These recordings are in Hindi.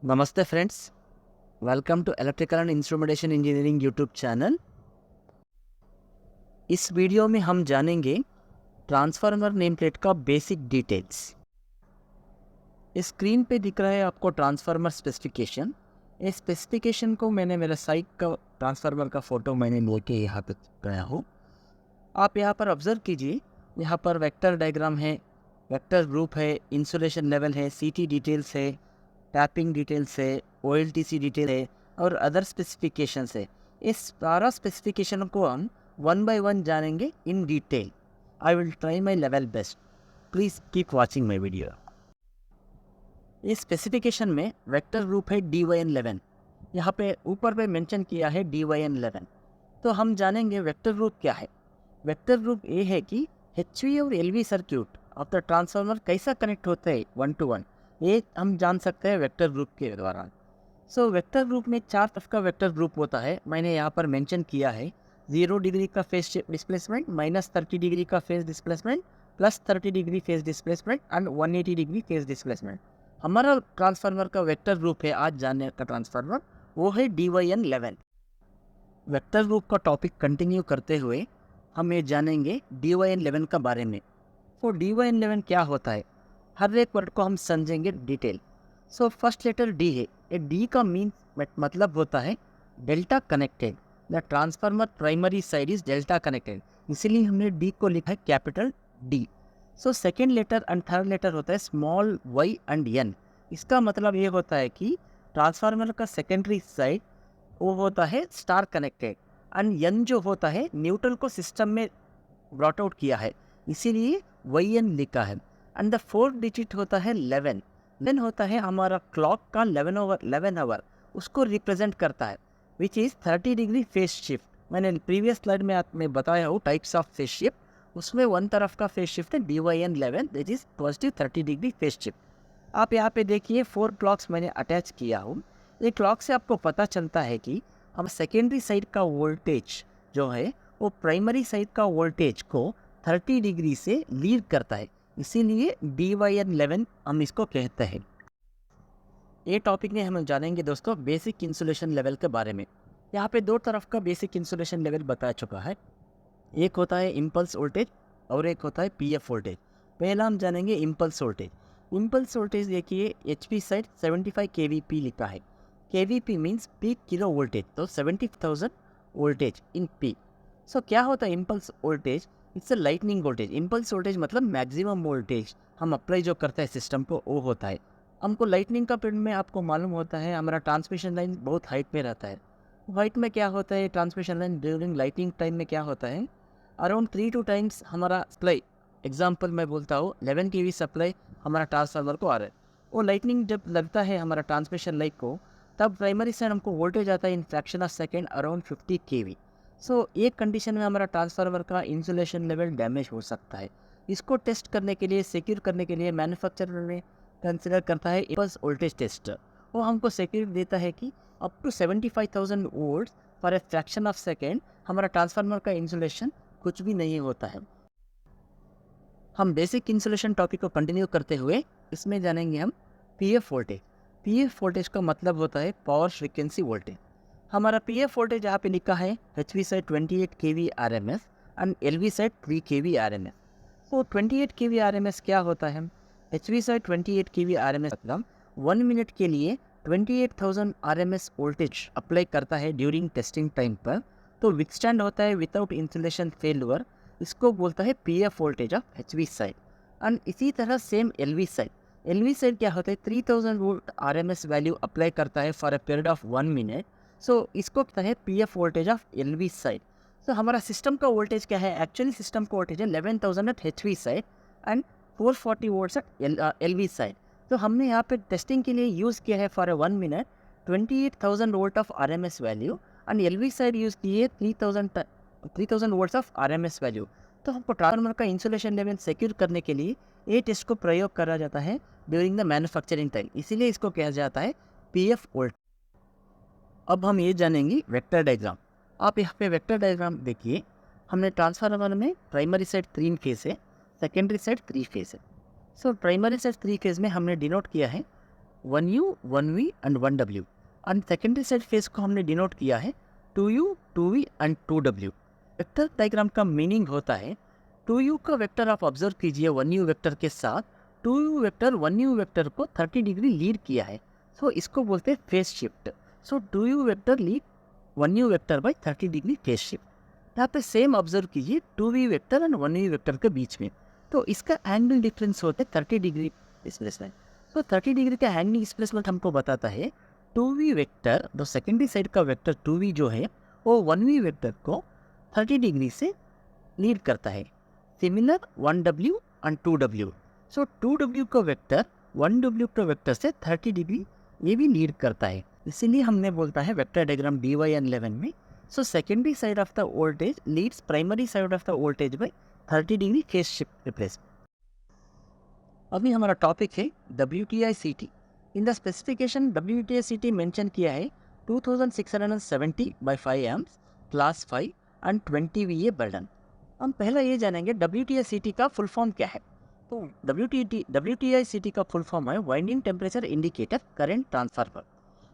नमस्ते friends, welcome to electrical and instrumentation engineering YouTube channel. इस वीडियो में हम जानेंगे ट्रांसफार्मर नेम प्लेट का बेसिक डिटेल्स। इस स्क्रीन पे दिख रहा है आपको ट्रांसफार्मर स्पेसिफिकेशन। इस स्पेसिफिकेशन को मैंने मेरा साइट का ट्रांसफार्मर का फ़ोटो मैंने लेके यहाँ पे गया हूँ। आप यहाँ पर ऑब्ज़र्व कीजिए, यहाँ पर वेक्टर डायग्राम है, वेक्टर ग्रुप है, इंसुलेशन लेवल है, सीटी डिटेल्स है, टैपिंग डिटेल्स है, OLTC डिटेल है और अदर स्पेसिफिकेशंस है। इस सारा स्पेसिफिकेशन को हम वन बाय वन जानेंगे in detail. I will try my level best. Please keep watching my video. इस स्पेसिफिकेशन में वेक्टर ग्रुप है DYN11। यहाँ पे ऊपर पे मेंशन किया है DYN11। तो हम जानेंगे वेक्टर ग्रुप क्या है। वेक्टर ग्रुप ये है कि HV और LV circuit of the transformer कैसा कनेक्ट होता है 1 to 1, ये हम जान सकते हैं वेक्टर ग्रुप के द्वारा। वेक्टर ग्रुप में 4 तरफ का वेक्टर ग्रुप होता है। मैंने यहाँ पर मेंशन किया है 0 डिग्री का फेज डिस्प्लेसमेंट, -30 डिग्री का phase displacement, +30 degree phase displacement and 180 degree phase displacement. हमारा ट्रांसफार्मर का वेक्टर ग्रुप है आज जानने का ट्रांसफार्मर, वो है DYN11। वेक्टर ग्रुप का टॉपिक कंटिन्यू करते हुए हम ये जानेंगे DYN11 का बारे में। DYN11 क्या होता है, हर एक वर्ड को हम समझेंगे डिटेल। फर्स्ट लेटर D है। ये D का मीन मतलब होता है delta connected. The transformer primary side is delta connected, इसीलिए हमने D को लिखा है capital D। Second letter and third letter होता है स्मॉल y एंड n। इसका मतलब ये होता है कि ट्रांसफार्मर का सेकेंडरी साइड वो होता है स्टार कनेक्टेड एंड n जो होता है न्यूट्रल को सिस्टम में ब्रॉट आउट किया है, इसीलिए YN लिखा है। एंड द फोर्थ डिजिट होता है 11। देन होता है हमारा क्लॉक का 11 आवर, उसको रिप्रेजेंट करता है which is 30 degree phase shift. मैंने प्रीवियस स्लाइड में आपने बताया हो टाइप्स ऑफ फेज शिफ्ट, उसमें वन तरफ का फेज शिफ्ट है DYN11 that is positive 30 degree phase shift. आप यहाँ पे देखिए 4 क्लॉक्स मैंने अटैच किया हूँ। ये क्लॉक से आपको पता चलता है कि हम सेकेंडरी साइड का वोल्टेज जो है वो प्राइमरी साइड का वोल्टेज को 30 डिग्री से लीड करता है, इसीलिए DYN11 हम इसको कहते हैं। ये टॉपिक में हम जानेंगे दोस्तों बेसिक इंसुलेशन लेवल के बारे में। यहाँ पे 2 तरफ का बेसिक इंसुलेशन लेवल बता चुका है, एक होता है इम्पल्स वोल्टेज और एक होता है PF वोल्टेज। पहला हम जानेंगे इम्पल्स वोल्टेज। इम्पल्स वोल्टेज देखिए HP साइड 75 kVp लिखा है। kVp means peak kilo voltage, तो 70,000 वोल्टेज इन पीक। क्या होता है impulse voltage? It's a lightning voltage. Impulse voltage मतलब मैक्सिमम वोल्टेज हम अप्लाई जो करते हैं सिस्टम को वो होता है। हमको लाइटनिंग का पीरियड में आपको मालूम होता है हमारा ट्रांसमिशन लाइन बहुत हाइट पे रहता है। हाइट में क्या होता है transmission line during lightning time में क्या होता है, अराउंड 3 to 2 टाइम्स हमारा सप्लाई, एग्जाम्पल मैं बोलता हूँ 11 kV सप्लाई हमारा ट्रांसफार्मर को आ रहा है। वो लाइटनिंग जब लगता है हमारा ट्रांसमिशन लाइन को, तब प्राइमरी साइड हमको वोल्टेज आता है in fraction of second around 50 kV। एक कंडीशन में हमारा ट्रांसफार्मर का इंसुलेशन लेवल डैमेज हो सकता है। इसको टेस्ट करने के लिए, सिक्योर करने के लिए मैन्युफैक्चरर ने कंसिडर करता है इम्पल्स वोल्टेज टेस्ट। वो हमको सिक्योर देता है कि up to 75,000 volt for a fraction of second हमारा ट्रांसफार्मर का इंसुलेशन कुछ भी नहीं होता है। हम बेसिक इंसुलेशन टॉपिक को कंटिन्यू करते हुए इसमें जानेंगे हम PF वोल्टेज। PF वोल्टेज का मतलब होता है पावर फ्रीक्वेंसी वोल्टेज। हमारा PF वोल्टेज यहाँ पे लिखा है HV side 28 kV RMS and LV side 3 kV RMS। 28 kV RMS क्या होता है? HV साइड 28 kV RMS मतलब 1 मिनट के लिए 28,000 RMS वोल्टेज अप्लाई करता है ड्यूरिंग टेस्टिंग टाइम पर, तो विथस्टैंड होता है विदाउट इंसुलेशन फेलुअर। इसको बोलता है PF voltage of HV side. And इसी तरह same LV side. LV side क्या होता है 3000 वोल्ट RMS वैल्यू अप्लाई करता है for a period of 1 minute. इसको कहता है PF voltage of LV side. हमारा सिस्टम का वोल्टेज क्या है? एक्चुअली सिस्टम का वोल्टेज है 11,000 at HV side and 440 volts at LV side. हमने यहाँ पे टेस्टिंग के लिए यूज़ किया है for a 1 minute 28,000 volt of RMS value and LV side use किए 3000 वोल्ट्स ऑफ RMS वैल्यू। हमको ट्रांसफार्मर का इंसुलेशन लेवल सिक्योर करने के लिए ये टेस्ट को प्रयोग करा जाता है ड्यूरिंग द मैन्युफैक्चरिंग टाइम, इसीलिए इसको कहा जाता है PF वोल्ट। अब हम ये जानेंगे वेक्टर डायग्राम। आप यहाँ पे वेक्टर डायग्राम देखिए, हमने ट्रांसफार्मर में प्राइमरी साइड 3 फेज है, सेकेंडरी साइड 3 फेज है। प्राइमरी साइड 3 फेज में हमने डिनोट किया है 1U 1V and 1W, and secondary side face को हमने डिनोट किया है 2U 2V and 2W। Vector diagram का मीनिंग होता है 2U का वेक्टर आप ऑब्जर्व कीजिए 1U वेक्टर के साथ 2U वेक्टर 1U वेक्टर को 30 डिग्री लीड किया है, सो इसको बोलते हैं phase shift. So 2U vector lead 1U vector by 30 degree phase shift. यहाँ पे सेम ऑब्जर्व कीजिए 2V vector and 1U vector के बीच में, तो इसका एंगल डिफरेंस होता है 30 डिग्री डिस्प्लेसमेंट। तो 30 डिग्री का एंगल डिस्प्लेसमेंट हमको बताता है 2V वेक्टर, तो सेकेंडरी साइड का वेक्टर 2V जो है वो 1V वेक्टर को 30 डिग्री से लीड करता है। Similar 1W and 2W, so 2W का वेक्टर 1W का वेक्टर से 30 डिग्री ये भी लीड करता है, इसीलिए हमने बोलता है वेक्टर डायग्राम BY11 में, so secondary side of the voltage leads primary side of the voltage by 30 degree phase shift replacement. अभी हमारा टॉपिक है WTI-CT। In the specification WTI-CT mention किया है 2670 by 5 amps, class 5 and 20 VA burden. हम पहला ये जानेंगे WTI-CT का फुल फॉर्म क्या है। तो WTI-CT का फुल फॉर्म है winding temperature indicator current transformer.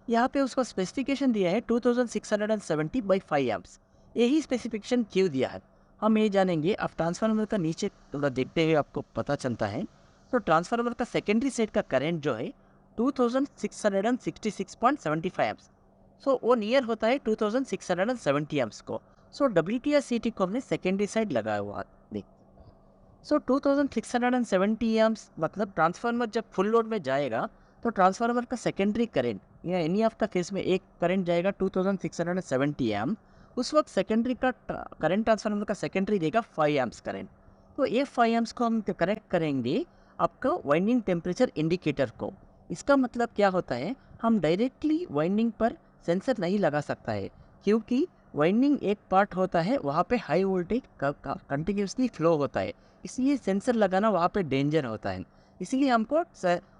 यहाँ पे उसका स्पेसिफिकेशन दिया है 2670 बाई 5 एम्प्स। यही स्पेसिफिकेशन क्यों दिया है हम ये जानेंगे। अब ट्रांसफार्मर का नीचे थोड़ा देखते हुए आपको पता चलता है, तो ट्रांसफार्मर का सेकेंडरी साइड का करंट जो है 2666.75 एम्प्स, सो वो नियर होता है 2670 एम्प्स को। सो WTI-CT को हमने सेकेंडरी साइड लगाया हुआ देख। सो 2670 एम्प्स मतलब ट्रांसफार्मर जब फुल लोड में जाएगा तो ट्रांसफार्मर का सेकेंडरी करंट या एनी ऑफ द फेस में एक करंट जाएगा 2670 एम्प। उस वक्त सेकेंडरी का करंट ट्रांसफार्मर का सेकेंडरी देगा 5 एम्प्स करंट। तो ये 5 एम्प्स को हम कनेक्ट करेंगे आपका वाइंडिंग टेम्परेचर इंडिकेटर को। इसका मतलब क्या होता है, हम डायरेक्टली वाइंडिंग पर सेंसर नहीं लगा सकता है, क्योंकि वाइंडिंग एक पार्ट होता है वहाँ पे हाई वोल्टेज कंटिन्यूसली फ्लो होता है, इसलिए सेंसर लगाना वहाँ पे डेंजर होता है। इसलिए हमको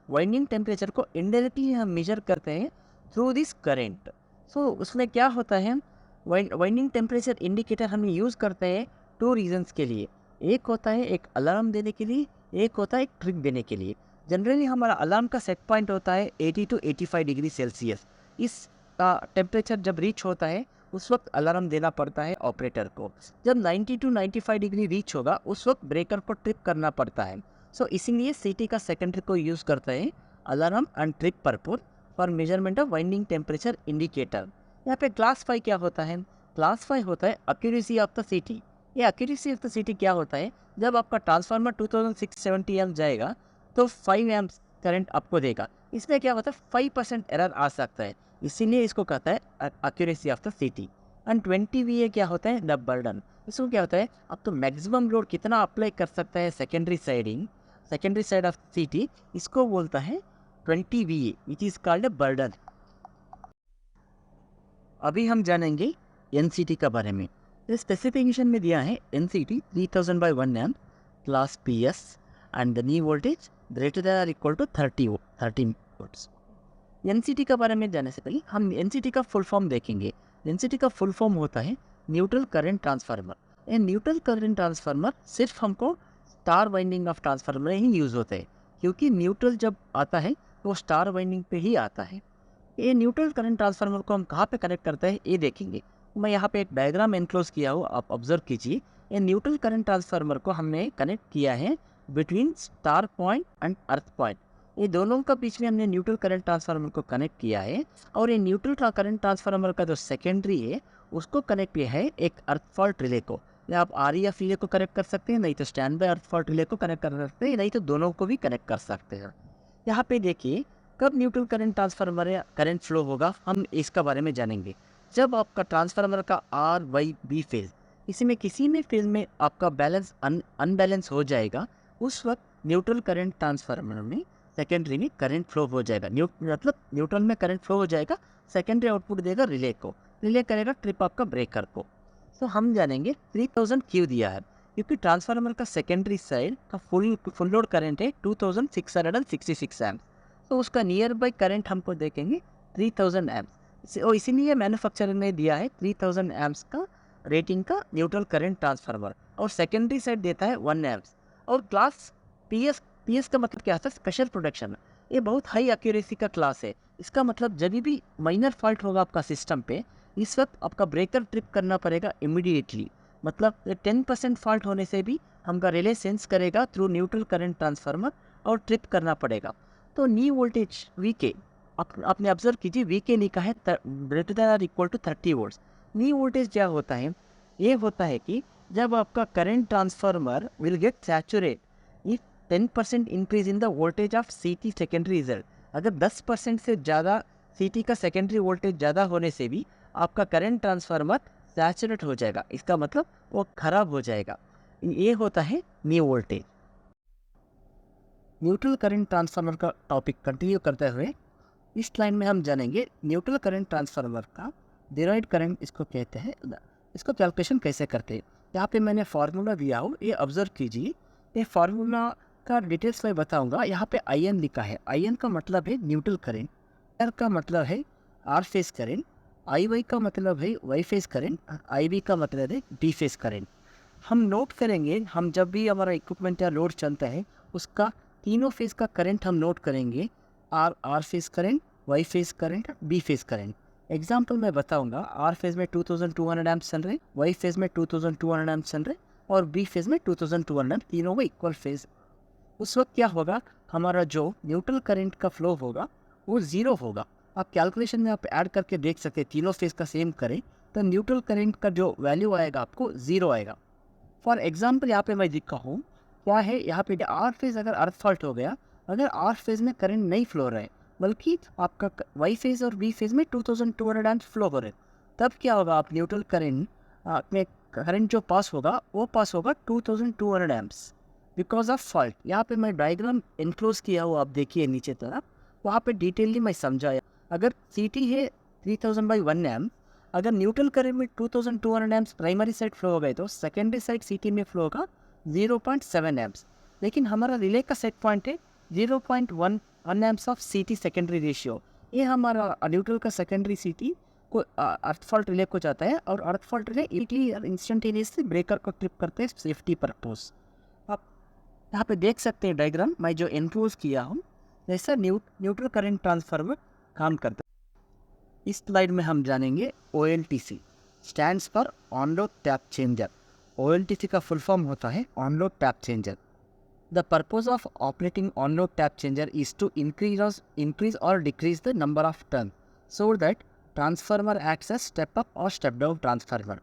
वाइंडिंग टेम्परेचर को इनडायरेक्टली हम मेजर करते हैं थ्रू दिस करेंट। सो उसमें क्या होता है, वाइंडिंग टेम्परेचर इंडिकेटर हम यूज़ करते हैं 2 रीजन्स के लिए। एक होता है एक अलार्म देने के लिए, एक होता है एक ट्रिक देने के लिए। जनरली हमारा अलार्म का सेट पॉइंट होता है 80 to 85 डिग्री सेल्सियस। इस टेम्परेचर जब रीच होता है उस वक्त अलार्म देना पड़ता है ऑपरेटर को। जब 90 to 95 डिग्री रीच होगा उस वक्त ब्रेकर को ट्रिप करना पड़ता है। सो इसीलिए CT का सेकेंडरी को यूज़ करते हैं alarm and trip purpose for measurement of winding temperature indicator. यहाँ पे क्लास 5 क्या होता है, क्लास 5 होता है एक्यूरेसी ऑफ द CT। ये एक्यूरेसी ऑफ द CT क्या होता है, जब आपका ट्रांसफार्मर 2670 एम्प जाएगा तो 5 एम्प्स करंट आपको देगा। इसमें क्या होता है 5% एरर आ सकता है, इसीलिए इसको कहता है accuracy of the CT। And 20 VA क्या होता है, द बर्डन। इसको क्या होता है, अब तो मैक्सिमम लोड कितना अप्लाई कर सकता है सेकेंडरी साइड ऑफ CT, इसको बोलता है 20 VA which is called a burden. अभी हम जानेंगे NCT का बारे में। इस स्पेसिफिकेशन में दिया है NCT 3000 by 1 amp class PS and the knee voltage greater than or equal to 30 volts। NCT का बारे में जानने से पहले हम NCT का फुल फॉर्म देखेंगे। NCT का फुल फॉर्म होता है न्यूट्रल करंट ट्रांसफार्मर। ये न्यूट्रल करंट ट्रांसफार्मर सिर्फ हमको star winding of transformer he use होते हैं, क्योंकि न्यूट्रल जब आता है तो स्टार वाइंडिंग पे ही आता है। ये न्यूट्रल करंट ट्रांसफार्मर को हम कहाँ पे कनेक्ट करते हैं ये देखेंगे। मैं यहाँ पे एक डायग्राम एनक्लोज किया हूँ, आप ऑब्जर्व कीजिए। ये न्यूट्रल करंट ट्रांसफार्मर को हमने कनेक्ट किया है between star point and earth point. ये दोनों का बीच में हमने न्यूट्रल करंट ट्रांसफार्मर को कनेक्ट किया है, और ये न्यूट्रल करंट ट्रांसफार्मर का जो सेकेंडरी है उसको कनेक्ट किया है एक अर्थ फॉल्ट रिले को। या आप REF रिले को कनेक्ट कर सकते हैं, नहीं तो stand by earth fault relay को कनेक्ट कर सकते हैं, नहीं तो दोनों को भी कनेक्ट कर सकते हैं। यहाँ पे देखिए कब न्यूट्रल करंट ट्रांसफार्मर या करंट फ्लो होगा हम इसका बारे में जानेंगे। जब आपका ट्रांसफार्मर का RYB फेज, इसी में किसी में फेज में आपका बैलेंस अनबैलेंस हो जाएगा, उस वक्त न्यूट्रल करंट ट्रांसफार्मर में सेकेंडरी में करंट फ्लो हो जाएगा। मतलब न्यूट्रल में करंट फ्लो हो जाएगा, सेकेंडरी आउटपुट देगा रिले को, रिले करेगा ट्रिप आपका ब्रेकर को। तो हम जानेंगे 3000 क्यों दिया है, क्योंकि ट्रांसफार्मर का सेकेंडरी साइड का फुल लोड करंट है 2666 एम्प्स, तो उसका नियर बाई करंट हमको देखेंगे 3000 एम्प्स। और इसीलिए मैन्युफैक्चरर ने दिया है 3000 एम्प्स का रेटिंग का न्यूट्रल करंट ट्रांसफार्मर, और सेकेंडरी साइड देता है 1 एम्प्स। और क्लास PS का मतलब क्या होता है, स्पेशल प्रोटेक्शन। ये बहुत हाई एक्यूरेसी का क्लास है। इसका मतलब जब भी माइनर फॉल्ट होगा आपका सिस्टम पे, इस वक्त आपका ब्रेकर ट्रिप करना पड़ेगा इमीडिएटली। मतलब 10% फॉल्ट होने से भी हमका रिले सेंस करेगा थ्रू न्यूट्रल करंट ट्रांसफार्मर और ट्रिप करना पड़ेगा। तो नी वोल्टेज वीके आपने ऑब्जर्व कीजिए, वीके लिखा है ग्रेटर देन और equal to 30 volts. Knee voltage क्या होता है? ये होता है कि जब आपका current transformer will get saturate if 10% increase in the voltage of CT secondary result. अगर 10% से ज़्यादा सीटी का सेकेंडरी वोल्टेज ज़्यादा होने से भी आपका करंट ट्रांसफार्मर सैचुरेट हो जाएगा, इसका मतलब वो खराब हो जाएगा। ये होता है नी वोल्टेज। न्यूट्रल करंट ट्रांसफार्मर का टॉपिक कंटिन्यू करते हुए इस लाइन में हम जानेंगे न्यूट्रल करंट ट्रांसफार्मर का डिराइव्ड करंट इसको कहते हैं, इसको कैलकुलेशन कैसे करते हैं। यहाँ पे मैंने फार्मूला दिया हो, ये ऑब्जर्व कीजिए। ये फार्मूला का डिटेल्स मैं बताऊंगा। यहाँ पे आई एन लिखा है, आई एन का मतलब है न्यूट्रल करंट, आर का मतलब है R phase current, I Y का मतलब है Y phase current, I V का मतलब है डी फेस करंट। हम नोट करेंगे, हम जब भी हमारा इक्विपमेंट या लोड चलता है उसका तीनों फेस का करंट हम नोट करेंगे, R phase current, Y phase current, B phase current. Example मैं बताऊंगा, आर फेज में 2200 एम्प्स चल रहे, वाई फेज में 2200 एम्प्स चल रहे और बी फेज में 2200 एम्प्स, तीनों में इक्वल फेज। उस वक्त क्या होगा, हमारा जो न्यूट्रल करंट का फ्लो होगा वो ज़ीरो होगा। आप कैलकुलेशन में आप ऐड करके देख सकते हैं, तीनों फेज का सेम करें तो न्यूट्रल करंट का जो वैल्यू आएगा आपको ज़ीरो आएगा। फॉर एग्जाम्पल यहाँ पे मैं दिखा हूँ क्या है, यहाँ पे आर फेज अगर अर्थ फॉल्ट हो गया, अगर आर फेज में करंट नहीं फ्लो रहा है बल्कि आपका वाई फेज और बी फेज में 2200 एम्प्स फ्लो हो रहे, तब क्या होगा, आप न्यूट्रल करंट में करंट जो पास होगा वो पास होगा 2200 एम्प्स बिकॉज ऑफ फॉल्ट। यहाँ पे मैं डायग्राम इनक्लोज किया हुआ, आप देखिए नीचे तरफ, वहाँ पे डिटेलली मैं समझाया। अगर सी टी है 3000/1 एम्प, अगर न्यूट्रल करंट में 2200 एम्प्स प्राइमरी साइड फ्लो हो गए तो सेकेंडरी साइड सी टी में फ्लो होगा 0.7 एम्प्स। लेकिन हमारा रिले का सेट पॉइंट है 0.1 amps of C T secondary ratio. ये हमारा न्यूट्रल का सेकेंडरी सी टी को अर्थ फॉल्ट रिले को जाता है और अर्थ फॉल्ट रिले इंस्टेंटेनियसली ब्रेकर को ट्रिप करते हैं सेफ्टी पर्पस। आप यहाँ पे देख सकते हैं डायग्राम मैं जो इनक्लोज किया हूँ, जैसा न्यूट्रल करंट ट्रांसफार्मर काम करता है। इस स्लाइड में हम जानेंगे OLTC stands for on load tap changer. OLTC का फुल फॉर्म होता है on load tap changer. The purpose of operating on-load tap changer is to increase or decrease the number of turns so that transformer acts as step up or step down transformer।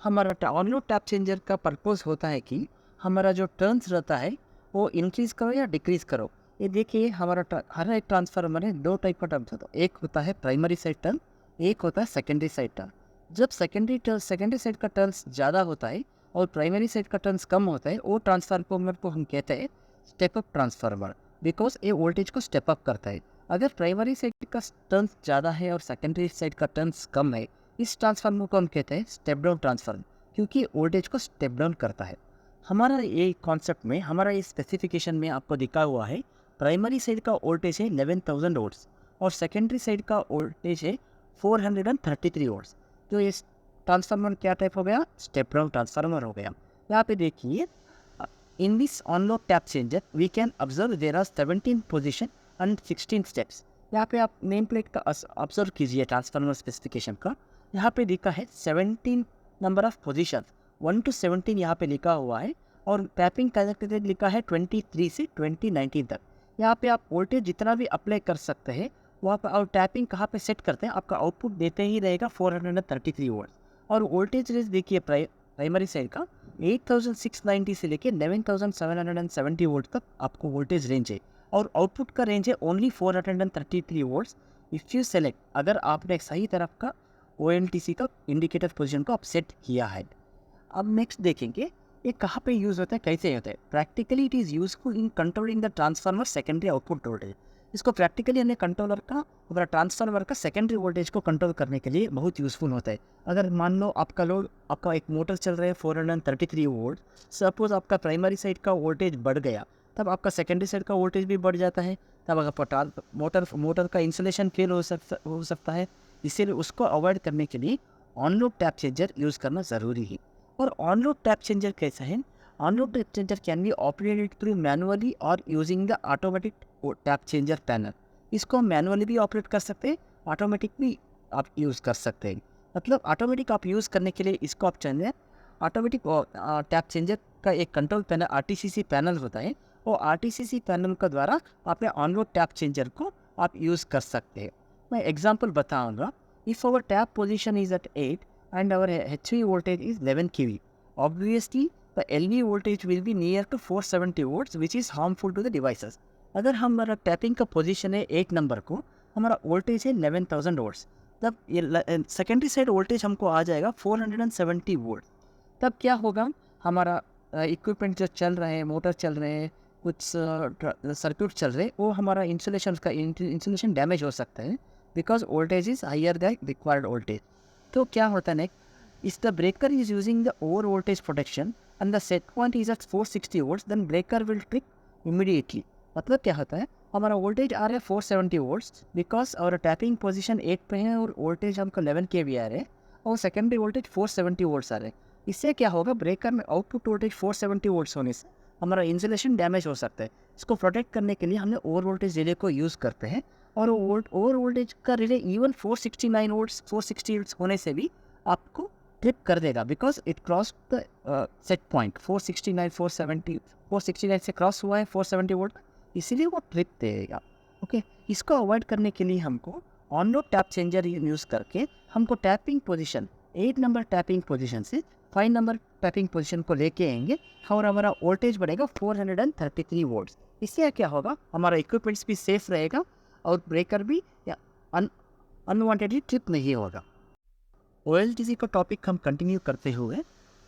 हमारा ऑन-लोड टैप चेंजर का पर्पस होता है कि हमारा जो टर्न्स रहता है वो इंक्रीज करो या डिक्रीज करो। ये देखिए हमारा हर एक ट्रांसफार्मर है, दो टाइप का टर्न्स होता है, एक होता है प्राइमरी साइड टर्न, एक होता है सेकेंडरी साइड टर्न। जब सेकेंडरी साइड का टर्न्स ज़्यादा होता है और प्राइमरी साइड का टर्न्स कम होता है, वो ट्रांसफार्मर को हम कहते हैं स्टेप अप ट्रांसफार्मर, बिकॉज ये वोल्टेज को स्टेप अप करता है। अगर प्राइमरी साइड का टर्न्स ज़्यादा है और सेकेंडरी साइड का टर्न्स कम है, इस ट्रांसफार्मर को हम कहते हैं स्टेप डाउन ट्रांसफार्मर, क्योंकि वोल्टेज को स्टेप डाउन करता है। हमारा ये कॉन्सेप्ट में, हमारा ये स्पेसिफिकेशन में आपको दिखा हुआ है, प्राइमरी साइड का वोल्टेज है 11,000 वोल्ट्स और सेकेंडरी साइड का वोल्टेज है 433 वोल्ट्स। तो ये ट्रांसफार्मर क्या टाइप हो गया, स्टेप डाउन ट्रांसफार्मर हो गया। यहाँ पे देखिए, in this on load tap changer we can observe there are 17 position and 16 steps. यहाँ पे आप नेम प्लेट का ऑब्जर्व कीजिए ट्रांसफार्मर स्पेसिफिकेशन का, यहाँ पे लिखा है 17 नंबर ऑफ पोजीशन, 1 to 17 यहाँ पे लिखा हुआ है और टैपिंग कनेक्टेड लिखा है 23 से 2019 तक। यहाँ पे आप वोल्टेज जितना भी अप्लाई कर सकते हैं वहाँ पर, और टैपिंग कहाँ पे सेट करते हैं, आपका आउटपुट देते ही रहेगा 433 वोल्ट। और वोल्टेज रेंज देखिए प्राइमरी साइड का 8690 से लेके 9770 वोल्ट तक आपको वोल्टेज रेंज है और आउटपुट का रेंज है only 433 volts. If you select, अगर आपने सही तरफ का OLTC का इंडिकेटर पोजीशन को आप सेट किया है। अब नेक्स्ट देखेंगे ये कहाँ पे यूज़ होता है, कैसे होता है। Practically it is useful in controlling the transformer secondary output voltage. इसको प्रैक्टिकली हमें कंट्रोलर का, हमारा ट्रांसफार्मर का सेकेंडरी वोल्टेज को कंट्रोल करने के लिए बहुत यूज़फुल होता है। अगर मान लो आपका लोड, आपका एक मोटर चल रहा है 433 वोल्ट, सपोज आपका प्राइमरी साइड का वोल्टेज बढ़ गया, तब आपका सेकेंडरी साइड का वोल्टेज भी बढ़ जाता है, तब आपका मोटर का इंसुलेशन फेल हो सकता है। इसीलिए उसको अवॉइड करने के लिए on load tap changer use करना ज़रूरी है। और ऑन लोड टैप चेंजर कैसा है, on load tap changer can be operated through manually और using the automatic tap changer panel. इसको हम मैनुअली भी ऑपरेट कर सकते हैं, ऑटोमेटिक भी आप यूज़ कर सकते हैं। मतलब ऑटोमेटिक आप यूज़ करने के लिए इसको आप चाहिए ऑटोमेटिक टैप चेंजर का एक कंट्रोल पैनल आरटीसीसी पैनल होता है। वो आरटीसीसी पैनल के द्वारा अपने ऑन रोड टैप चेंजर को आप यूज़ कर सकते हैं। मैं एग्जांपल बताऊंगा। If our tap position is at 8 and our HV voltage is 11 kV, obviously the LV voltage will be near to 470 volts which is harmful to the devices। अगर हमारा टैपिंग का पोजीशन है 8 नंबर को, हमारा वोल्टेज है 11,000 वोल्ट्स, तब ये सेकेंडरी साइड वोल्टेज हमको आ जाएगा 470 वोल्ट। तब क्या होगा, हमारा इक्विपमेंट जो चल रहे हैं, मोटर चल रहे हैं, कुछ सर्क्यूट चल रहे हैं, वो हमारा इंसुलेशन डैमेज हो सकता है because voltage is higher than required voltage. तो क्या होता है next, if the breaker is using the over voltage protection and the set point is at 460 volts, then breaker will trip immediately. मतलब क्या होता है, हमारा वोल्टेज आ रहा है 470 वोल्ट्स बिकॉज और टैपिंग पोजीशन 8 पे है और वोल्टेज हमको 11 kV आ रहे हैं और सेकेंडरी वोल्टेज 470 वोल्ट्स आ रहे हैं। इससे क्या होगा, ब्रेकर में आउटपुट वोल्टेज 470 वोल्ट्स होने से हमारा इंसुलेशन डैमेज हो सकता है। इसको प्रोटेक्ट करने के लिए हमने ओवर वोल्टेज रिले को यूज़ करते हैं और ओवर वोल्टेज का रिले इवन 469 वोल्ट्स 460 वोल्ट्स होने से भी आपको ट्रिप कर देगा because it cross the set point 469 470 469 से क्रॉस हुआ है 470 वोल्ट, इसीलिए वो ट्रिप देगा। ओके, इसको अवॉइड करने के लिए हमको on road tap changer use करके हमको tapping position 8 number tapping position से 5 नंबर टैपिंग पोजीशन को लेके आएंगे और हमारा वोल्टेज बढ़ेगा 433 वोल्ट्स। इससे क्या होगा, हमारा इक्विपमेंट्स भी सेफ रहेगा और ब्रेकर भी अनवांटेडली ट्रिप नहीं होगा। OLTC का टॉपिक हम कंटिन्यू करते हुए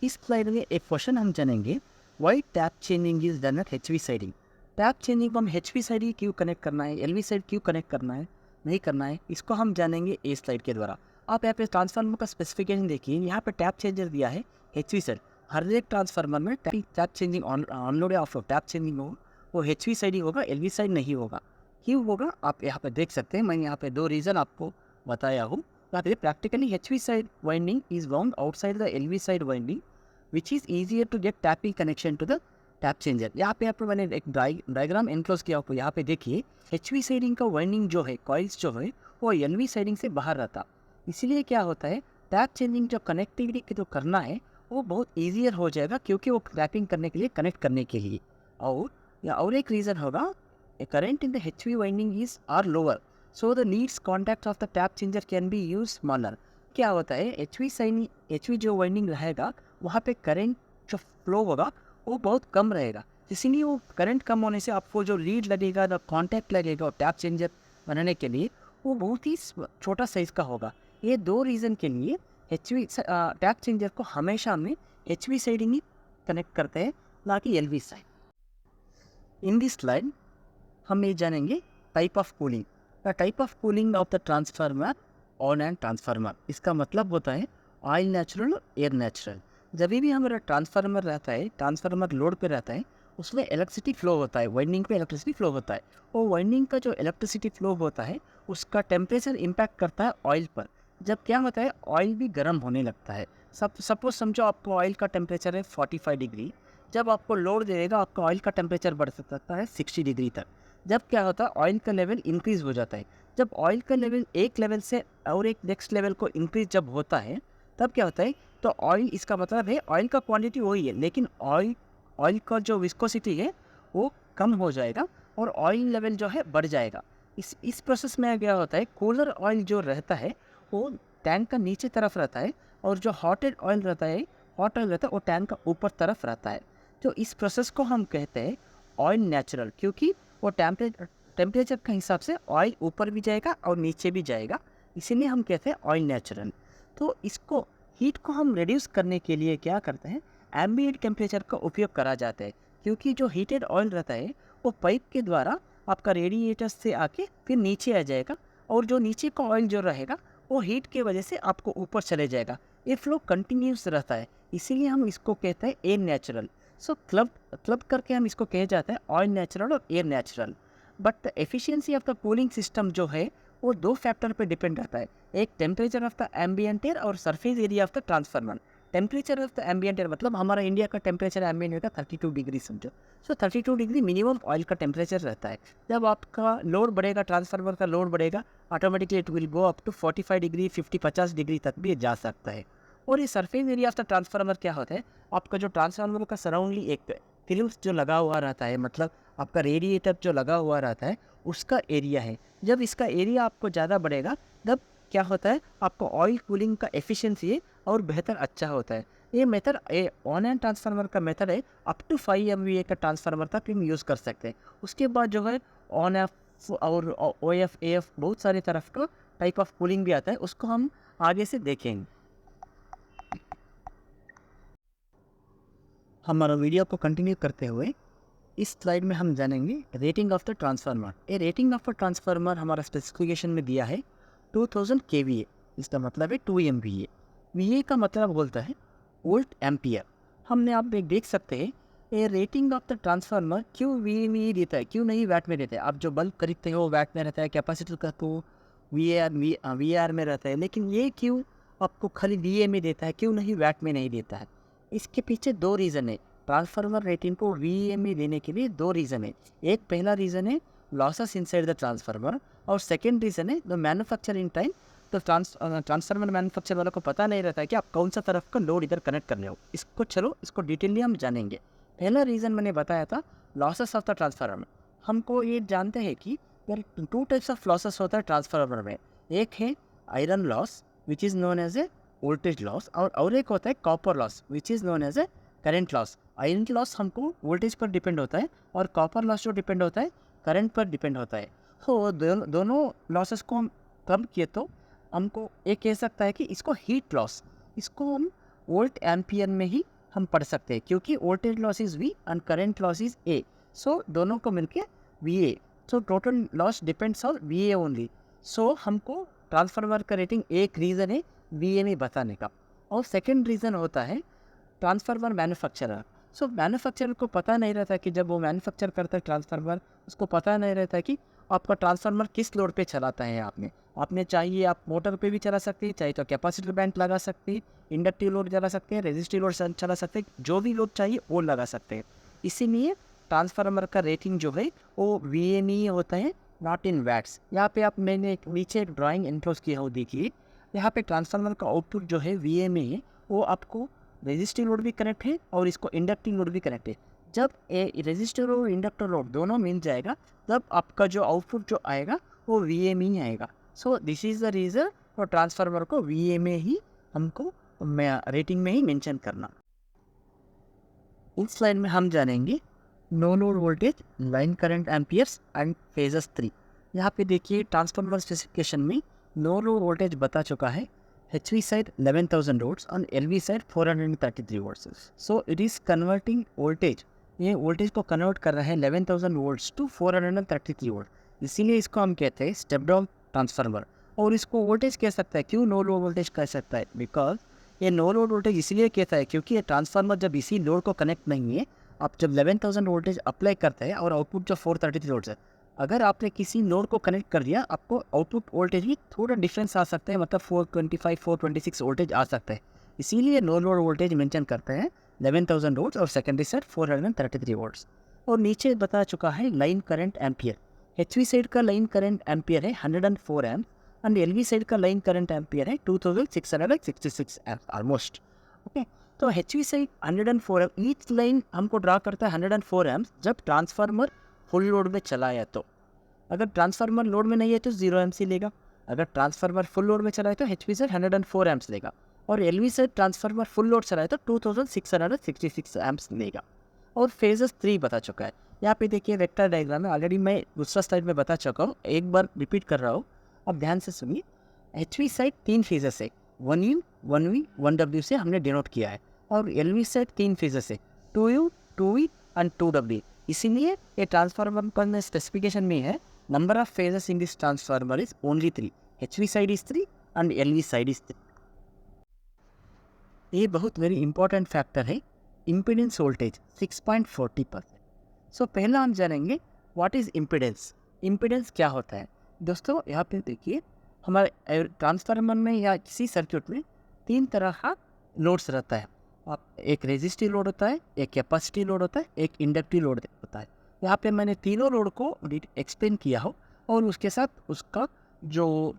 इस स्लाइड में एक क्वेश्चन हम जानेंगे, why tap changing is done at HV siding. Tap changing को हम HV साइड क्यों कनेक्ट करना है, LV साइड क्यों कनेक्ट करना है, नहीं करना है, इसको हम जानेंगे इस स्लाइड के द्वारा। आप यहाँ पे ट्रांसफार्मर का स्पेसिफिकेशन देखिए, यहाँ पे टैप चेंजर दिया है HV साइड। हर एक ट्रांसफार्मर में टैप चेंजिंग ऑनलोड या ऑफ टैप चेंजिंग हो वो HV साइड ही होगा, LV साइड नहीं होगा। क्यों होगा आप यहाँ पे देख सकते हैं, मैंने यहाँ पे 2 रीज़न आपको बताया हूँ। यहाँ पे practically HV side winding is wound outside the LV side winding which is easier to get tapping connection to the tap changer. यहाँ पे मैंने एक डायग्राम एनक्लोज किया आपको, यहाँ पे देखिए HV साइडिंग का वाइंडिंग जो है, कॉइल्स जो है वो LV साइडिंग से बाहर रहता। इसीलिए क्या होता है, टैप चेंजिंग जो कनेक्टिविटी जो करना है वो बहुत ईजियर हो जाएगा क्योंकि वो टैपिंग करने के लिए, कनेक्ट करने के लिए। और एक रीज़न होगा, a current in the HV winding is are lower, so the needs contacts of the tap changer can be used smaller। क्या होता है, HV जो वाइंडिंग रहेगा वहाँ पे करंट जो फ्लो होगा वो बहुत कम रहेगा, इसीलिए वो करंट कम होने से आपको जो लीड लगेगा, जो कॉन्टैक्ट लगेगा टैप चेंजर बनाने के लिए वो बहुत ही छोटा साइज़ का होगा। ये 2 रीज़न के लिए टैप चेंजर को हमेशा में HV साइडिंग ही कनेक्ट करते हैं, ना कि LV side. In this slide हम ये जानेंगे type of cooling. The type of cooling of the transformer on and transformer, इसका मतलब होता है ऑयल नेचुरल और एयर नेचुरल। जब भी हमारा ट्रांसफार्मर रहता है, ट्रांसफार्मर लोड पे रहता है, उसमें इलेक्ट्रिसिटी फ्लो होता है, वाइंडिंग पे इलेक्ट्रिसिटी फ्लो होता है। वो वाइंडिंग का जो इलेक्ट्रिसिटी फ्लो होता है उसका टेम्परेचर इम्पैक्ट करता है ऑयल पर। जब क्या होता है, ऑयल भी गर्म होने लगता है। सपोज समझो आपको ऑयल का टेम्परेचर है 45 डिग्री, जब आपको लोड देगा आपका ऑयल का टेम्परेचर बढ़ सकता है 60 डिग्री तक। जब क्या होता है, ऑयल का लेवल इंक्रीज़ हो जाता है। जब ऑयल का लेवल एक लेवल से और एक नेक्स्ट लेवल को इंक्रीज जब होता है, तब क्या होता है, तो ऑयल, इसका मतलब है ऑयल का क्वांटिटी वही है लेकिन ऑयल का जो विस्कोसिटी है वो कम हो जाएगा और ऑयल लेवल जो है बढ़ जाएगा। इस प्रोसेस में क्या होता है, कूलर ऑयल जो रहता है वो टैंक का नीचे तरफ रहता है और जो हॉट ऑयल रहता है वो टैंक का ऊपर तरफ रहता है। तो इस प्रोसेस को हम कहते हैं ऑयल नेचुरल, क्योंकि वो टेम्परेचर के हिसाब से ऑयल ऊपर भी जाएगा और नीचे भी जाएगा, इसीलिए हम कहते हैं ऑयल नेचुरल। तो इसको हीट को हम रिड्यूस करने के लिए क्या करते हैं, एम्बिएंट टेम्परेचर का उपयोग करा जाता है, क्योंकि जो हीटेड ऑयल रहता है वो पाइप के द्वारा आपका रेडिएटर से आके फिर नीचे आ जाएगा और जो नीचे का ऑयल जो रहेगा वो हीट की वजह से आपको ऊपर चले जाएगा। ये फ्लो कंटिन्यूस रहता है, इसीलिए हम इसको कहते हैं एयर नेचुरल। सो क्लब करके हम इसको कहे जाता है ऑयल नेचुरल और air natural. But the efficiency of the cooling system जो है वो 2 फैक्टर पे डिपेंड रहता है, एक temperature of the ambient air और surface area of the transformer. Temperature of the ambient air मतलब हमारा इंडिया का टेम्परेचर एम्बियंट होता है 32 डिग्री समझो। सो 32 डिग्री मिनिमम ऑयल का टेम्परेचर रहता है। जब आपका लोड बढ़ेगा, ट्रांसफार्मर का लोड बढ़ेगा, automatically it will go up to 45 degree 50 degree तक भी जा सकता है। और ये surface area of the transformer क्या होता है, आपका जो ट्रांसफार्मर का सराउंडली एक फिल्म जो लगा हुआ रहता है, मतलब आपका रेडिएटर जो लगा हुआ रहता है उसका एरिया है। जब इसका एरिया आपको ज़्यादा बढ़ेगा तब क्या होता है, आपको ऑयल कूलिंग का एफिशिएंसी और बेहतर अच्छा होता है। ये मेथड ऑन एंड ट्रांसफार्मर का मेथड है, अप टू 5 MVA का ट्रांसफार्मर तक हम यूज़ कर सकते हैं। उसके बाद जो है ऑन एफ और OF AF बहुत सारे तरफ का टाइप ऑफ कूलिंग भी आता है, उसको हम आगे से देखेंगे। हमारा वीडियो को कंटिन्यू करते हुए इस स्लाइड में हम जानेंगे रेटिंग ऑफ द ट्रांसफार्मर। ये रेटिंग ऑफ द ट्रांसफार्मर हमारा स्पेसिफिकेशन में दिया है 2000 kVA, इसका मतलब है 2 MVA। VA का मतलब बोलता है वोल्ट एम्पियर। हमने आप देख सकते हैं ये रेटिंग ऑफ द ट्रांसफार्मर क्यों VA देता है, क्यों नहीं वैट में देता है। आप जो बल्ब खरीदते हो वैट में रहता है, कैपेसिटर का तो VAR में रहता है, लेकिन ये क्यों आपको खाली VA में देता है, क्यों नहीं वैट में नहीं देता है। इसके पीछे दो रीज़न है। ट्रांसफार्मर रेटिंग को VA में देने के लिए दो रीज़न है। एक पहला रीज़न है लॉसेस इनसाइड द ट्रांसफार्मर, और सेकेंड रीज़न है द मैन्युफैक्चर इन टाइम। तो ट्रांसफार्मर मैन्युफैक्चर वालों को पता नहीं रहता है कि आप कौन सा तरफ का लोड इधर कनेक्ट करने हो। इसको डिटेलली हम जानेंगे। पहला रीज़न मैंने बताया था लॉसेस ऑफ द ट्रांसफार्मर। हमको ये जानते हैं कि टू टाइप्स ऑफ लॉसेस होता है ट्रांसफार्मर में। एक है iron loss which is known as a voltage loss, और एक होता है copper loss which is known as a current loss. Iron loss हमको वोल्टेज पर डिपेंड होता है, और कॉपर लॉस जो डिपेंड होता है करंट पर डिपेंड होता है। तो दोनों लॉसेस को हम कम किए तो हमको ये कह सकता है कि इसको हीट लॉस, इसको हम वोल्ट एम्पियर में ही हम पढ़ सकते हैं, क्योंकि voltage loss is V and current loss is A। So दोनों को मिलके VA। So total loss depends on VA only. So हमको ट्रांसफार्मर का रेटिंग एक रीज़न है VA में बताने का, और सेकेंड रीज़न होता है ट्रांसफार्मर मैन्युफैक्चरर। सो मैन्युफैक्चरर को पता नहीं रहता कि जब वो मैन्युफैक्चर करता है ट्रांसफार्मर, उसको पता नहीं रहता कि आपका ट्रांसफार्मर किस लोड पे चलाता है। आपने चाहिए आप मोटर पे भी चला सकते हैं, चाहे तो कैपेसिटर बैंक लगा सकते हैं, इंडक्टिव लोड चला सकते हैं, रेजिस्टिव लोड चला सकते हैं, जो भी लोड चाहिए वो लगा सकते हैं। इसीलिए ट्रांसफार्मर का रेटिंग जो है वो VA में ही होता है, नॉट इन वैट्स। यहाँ पे आप मैंने नीचे एक ड्राइंग इंट्रोज किया हो, देखिए यहाँ पे ट्रांसफार्मर का आउटपुट जो है VA में है, वो आपको रेजिस्टिव लोड भी कनेक्ट है और इसको इंडक्टिव लोड भी कनेक्ट है। जब रेजिस्टिव और इंडक्टर लोड दोनों मिल जाएगा तब आपका जो आउटपुट जो आएगा वो VA में ही आएगा। So this is the reason for transformer को VA में ही हमको रेटिंग में ही मेंशन करना। इस स्लाइड में हम जानेंगे no load voltage, line current amperes and phases 3। यहाँ पे देखिए ट्रांसफार्मर स्पेसिफिकेशन में नो लोड वोल्टेज बता चुका है। HV side 11,000 volts and LV side 433 volts. So it is converting voltage. ये वोल्टेज को कन्वर्ट कर रहा है 11,000 वोल्ट्स टू 433 वोल्ट। इसीलिए इसको हम कहते हैं स्टेप डाउन ट्रांसफार्मर। और इसको वोल्टेज कह सकता है, क्यों नो लोड वोल्टेज कह सकता है, बिकॉज ये नो लोड वोल्टेज इसलिए कहता है क्योंकि ये ट्रांसफार्मर जब इसी लोड को कनेक्ट नहीं है, आप जब 11,000 वोल्टेज अप्लाई करते हैं और आउटपुट जो 433 वोल्ट्स है, अगर आपने किसी नोड को कनेक्ट कर दिया आपको आउटपुट वोल्टेज में थोड़ा डिफरेंस आ सकता है, मतलब 425 426 वोल्टेज आ सकता है। इसीलिए नो लोड वोल्टेज मेंशन करते हैं 11,000 वोल्ट्स और सेकेंडरी साइड 433 वोल्ट्स। और नीचे बता चुका है line current ampere. HV side का लाइन करंट एम्पियर है 104 एम्प एंड LV साइड का लाइन करंट एम्पियर है 2666 एम्प ऑलमोस्ट। ओके, तो HV side 104 amp, each line हमको ड्रा करता है 104 एम्प जब ट्रांसफार्मर फुल लोड में चलाया तो। अगर ट्रांसफार्मर लोड में नहीं है तो 0 एम्प्स ही लेगा। अगर ट्रांसफार्मर फुल लोड में चलाए तो HV साइड 104 एम्प्स लेगा, और LV side transformer full load चलाए तो 2666 एम्प्स लेगा। और फेजेस 3 बता चुका है। यहाँ पे देखिए वेक्टर डायग्राम में, ऑलरेडी मैं दूसरा स्लाइड में बता चुका हूँ, एक बार रिपीट कर रहा हूँ, अब ध्यान से सुनिए। HV साइड 3 फेजेस है, 1U 1V 1W से हमने डिनोट किया है, और LV साइड 3 फेजेस है, 2U 2V एंड 2W। इसीलिए ये ट्रांसफार्मर का स्पेसिफिकेशन में है number of phases in this transformer is only 3, HV side is 3 and LV side is 3। ये बहुत वेरी इंपॉर्टेंट फैक्टर है, इम्पीडेंस वोल्टेज 6.40%। सो पहला हम जानेंगे व्हाट इज इम्पीडेंस। इम्पीडेंस क्या होता है दोस्तों, यहाँ पे देखिए हमारे ट्रांसफार्मर में या किसी सर्किट में 3 तरह का लोड्स रहता है। आप एक रेजिस्टिव लोड होता है, एक कैपेसिटी लोड होता है, एक इंडक्टिव लोड होता है। यहाँ पे मैंने तीनों लोड को एक्सप्लेन किया हो और उसके साथ उसका जो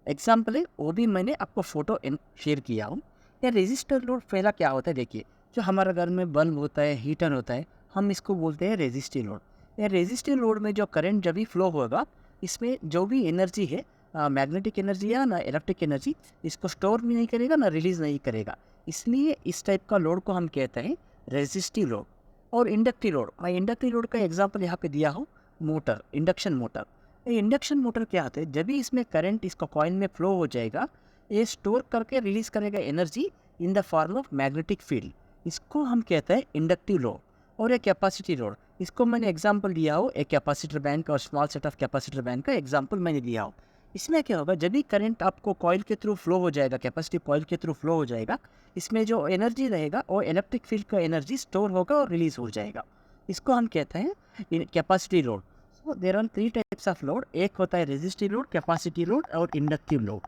एग्जाम्पल है वो भी मैंने आपको फ़ोटो शेयर किया हूँ। या रेजिस्टर लोड पहला क्या होता है देखिए, जो हमारा घर में बल्ब होता है, हीटर होता है, हम इसको बोलते हैं रेजिस्टिव लोड। या रेजिस्टिव लोड में जो करंट जब भी फ्लो होगा, इसमें जो भी एनर्जी है, मैग्नेटिक एनर्जी या ना इलेक्ट्रिक एनर्जी, इसको स्टोर भी नहीं करेगा ना रिलीज़ नहीं करेगा। इसलिए इस टाइप का लोड को हम कहते हैं रेजिस्टिव लोड। और इंडक्टिव लोड, मैं इंडक्टिव लोड का एग्जांपल यहाँ पे दिया हूँ, मोटर, इंडक्शन मोटर। ये इंडक्शन मोटर क्या होता है, जब भी इसमें करंट इसका कॉइल में फ्लो हो जाएगा, ये स्टोर करके रिलीज़ करेगा energy in the form of magnetic field. इसको हम कहते हैं इंडक्टिव लोड। और एक कैपेसिटी लोड, इसको मैंने एग्जांपल दिया हो, एक कैपेसिटर बैंक और small set of capacitor bank का एग्जांपल मैंने दिया हो। इसमें क्या होगा, जब भी करंट आपको कॉइल के थ्रू फ्लो हो जाएगा, कैपेसिटी कॉइल के थ्रू फ्लो हो जाएगा, इसमें जो एनर्जी रहेगा वो इलेक्ट्रिक फील्ड का एनर्जी स्टोर होगा और रिलीज हो जाएगा। इसको हम कहते हैं capacity load. So there are 3 types of load, एक होता है रेजिस्टिव लोड, कैपेसिटी लोड और इंडक्टिव लोड।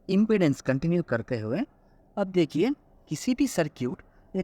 इम्पीडेंस कंटिन्यू करते हुए अब देखिए, किसी भी सर्क्यूट ये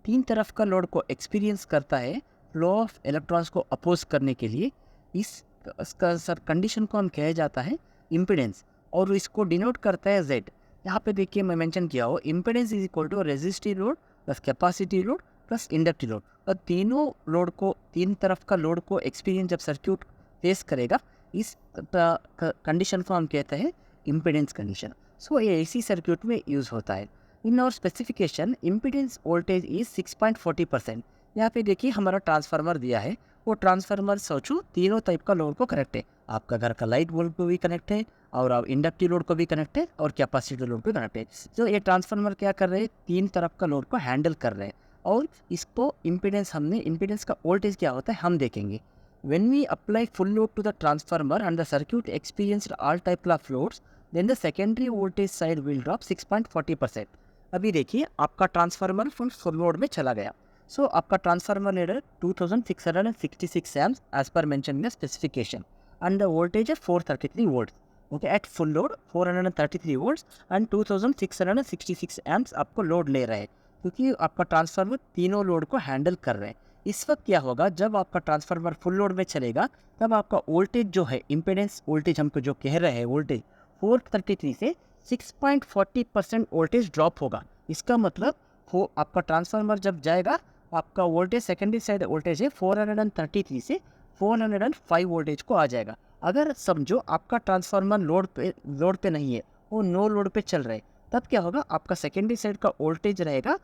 तीन तरफ का लोड को एक्सपीरियंस करता है फ्लो ऑफ इलेक्ट्रॉन्स को अपोज करने के लिए। इसका सर कंडीशन को हम कहा जाता है इम्पीडेंस, और इसको डिनोट करता है Z। यहाँ पे देखिए मैं मेंशन किया हो, impedance is equal to resistive load plus capacity load plus inductive load. और तीनों लोड को, तीन तरफ का लोड को एक्सपीरियंस जब सर्क्यूट फेस करेगा, इस कंडीशन को हम कहते हैं इम्पीडेंस कंडीशन। सो ये AC सर्क्यूट में यूज़ होता है। इन और स्पेसिफिकेशन इम्पीडेंस वोल्टेज इज 6.40%। यहाँ पे देखिए हमारा ट्रांसफार्मर दिया है, वो ट्रांसफार्मर सोचो तीनों टाइप का लोड को कनेक्ट है। आपका घर का लाइट बल्ब को भी कनेक्ट है, और आप इंडक्टिव लोड को भी कनेक्ट है, और कैपेसिटी लोड को कनेक्ट है। तो ये ट्रांसफार्मर क्या कर रहे हैं, तीन तरफ का लोड को हैंडल कर रहे हैं। और इसको इम्पीडेंस, हमने इम्पीडेंस का वोल्टेज क्या होता है हम देखेंगे। When we apply full load to the transformer and the circuit experienced all type of loads, then the secondary voltage side will drop 6.40%। अभी देखिए आपका ट्रांसफार्मर फुल लोड में चला गया। सो आपका transformer rate 2666 amps as per mentioned in the specification, and the voltage is 433 volts। Okay, at full load 433 volts and 2666 amps आपको लोड ले रहे हैं, क्योंकि आपका ट्रांसफार्मर तीनों लोड को हैंडल कर रहे हैं। इस वक्त क्या होगा, जब आपका ट्रांसफार्मर फुल लोड में चलेगा, तब आपका वोल्टेज जो है, इम्पीडेंस वोल्टेज हमको जो कह रहे हैं, वोल्टेज 433 से 6.40% वोल्टेज ड्रॉप होगा। इसका मतलब वो आपका ट्रांसफार्मर जब जाएगा, आपका वोल्टेज सेकेंडरी साइड वोल्टेज है 433 से 405 वोल्टेज को आ जाएगा। अगर समझो आपका ट्रांसफार्मर लोड पे नहीं है, वो नो लोड पे चल रहे, तब क्या होगा, आपका सेकेंडरी साइड का वोल्टेज रहेगा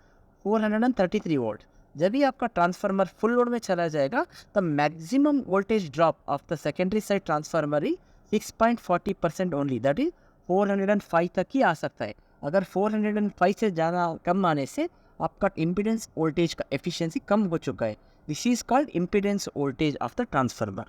433 वोल्ट। जब भी आपका ट्रांसफार्मर फुल लोड में चला जाएगा, तब maximum voltage drop of the secondary side transformer he 6.40% only, that is 405 तक ही आ सकता है। अगर 405 से ज़्यादा कम आने से आपका इम्पीडेंस वोल्टेज का एफिशिएंसी कम हो चुका है। This is called impedance voltage of the transformer.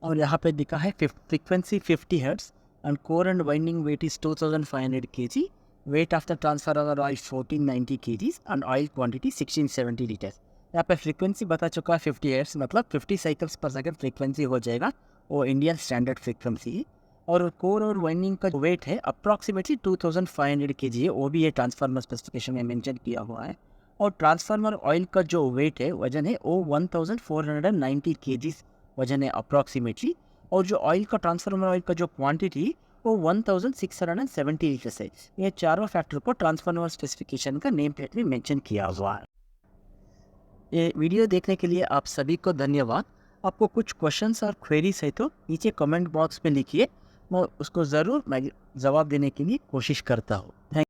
और यहाँ पे दिखा है frequency 50 hertz and core and winding weight is 2500 kg, weight of the transformer is 1490 kg and oil quantity 1670 liters। यहाँ पे फ्रीक्वेंसी बता चुका है 50 हर्ट्ज, मतलब 50 साइकिल्स पर सेकंड फ्रीक्वेंसी हो जाएगा, वो इंडियन स्टैंडर्ड फ्रीक्वेंसी है। और कोर और वाइंडिंग का जो वेट है अप्रॉक्सीमेटली 2500 kg है, वो भी ये ट्रांसफार्मर स्पेसिफिकेशन में मेंशन किया हुआ है। और ट्रांसफार्मर ऑयल का जो वेट है, वजन है, वो 1490 kg वजन है अप्रॉक्सीमेटली। और जो ऑयल का, ट्रांसफार्मर ऑयल का जो क्वांटिटी वो 1670 लीटर्स है। ये चारों फैक्टर को ट्रांसफार्मर स्पेसिफिकेशन का नेम प्लेट में मेंशन किया हुआ है। ये वीडियो देखने के लिए आप सभी को धन्यवाद। आपको कुछ क्वेश्चंस और क्वेरीज है तो नीचे कमेंट बॉक्स में लिखिए, मैं उसको ज़रूर जवाब देने के लिए कोशिश करता हूँ। थैंक